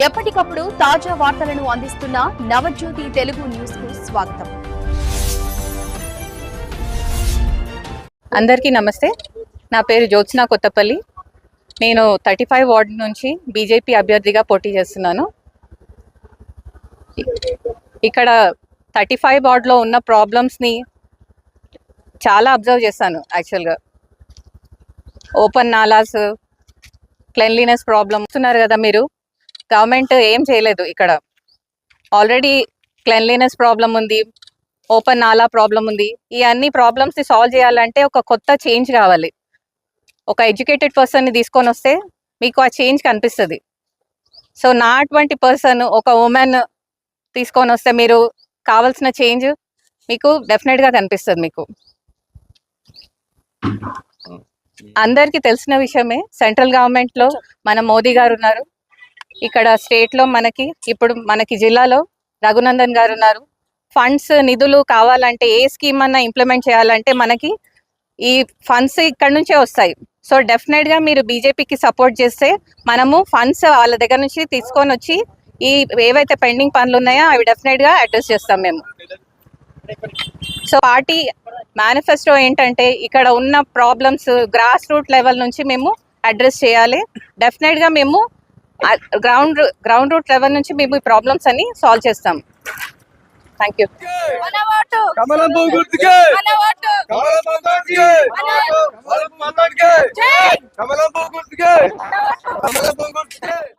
ఎప్పటికప్పుడు తాజా వార్తలను అందిస్తున్న నవజ్యోతి తెలుగు న్యూస్ కు స్వాగతం. అందరికీ నమస్తే. నా పేరు జ్యోత్స్న కొత్తపల్లి. నేను 35 వార్డు నుంచి బీజేపీ అభ్యర్థిగా పోటీ చేస్తున్నాను. ఇక్కడ 35 వార్డులో ఉన్న ప్రాబ్లమ్స్ని చాలా అబ్జర్వ్ చేశాను. యాక్చువల్గా ఓపెన్ నాలాస్, క్లెన్లీనెస్ ప్రాబ్లమ్ చూస్తున్నారు కదా మీరు. గవర్నమెంట్ ఏం చేయలేదు. ఇక్కడ ఆల్రెడీ క్లెన్లీనెస్ ప్రాబ్లం ఉంది, ఓపెన్ నాలా ప్రాబ్లం ఉంది. ఈ అన్ని ప్రాబ్లమ్స్ని సాల్వ్ చేయాలంటే ఒక కొత్త చేంజ్ కావాలి. ఒక ఎడ్యుకేటెడ్ పర్సన్ని తీసుకొని వస్తే మీకు ఆ చేంజ్ కనిపిస్తుంది. సో నా అటువంటి పర్సన్, ఒక ఉమెన్ తీసుకొని వస్తే మీరు కావాల్సిన చేంజ్ మీకు డెఫినెట్గా కనిపిస్తుంది. మీకు అందరికీ తెలిసిన విషయమే, సెంట్రల్ గవర్నమెంట్లో మన మోదీ గారు ఉన్నారు. ఇక్కడ స్టేట్లో మనకి జిల్లాలో రఘునందన్ గారు ఉన్నారు. ఫండ్స్, నిధులు కావాలంటే ఏ స్కీమ్ అన్నా ఇంప్లిమెంట్ చేయాలంటే మనకి ఈ ఫండ్స్ ఇక్కడ నుంచే వస్తాయి. సో డెఫినెట్గా మీరు బీజేపీకి సపోర్ట్ చేస్తే మనము ఫండ్స్ వాళ్ళ దగ్గర నుంచి తీసుకొని వచ్చి ఈ ఏవైతే పెండింగ్ పనులు ఉన్నాయో అవి డెఫినెట్గా అడ్రస్ చేస్తాం మేము. సో పార్టీ మేనిఫెస్టో ఏంటంటే ఇక్కడ ఉన్న ప్రాబ్లమ్స్ గ్రాస్ రూట్ లెవెల్ నుంచి మేము అడ్రస్ చేయాలి. డెఫినెట్గా మేము గ్రౌండ్ రూట్ లెవెల్ నుంచి మేము ఈ ప్రాబ్లమ్స్ అన్ని సాల్వ్ చేస్తాం. Thank you.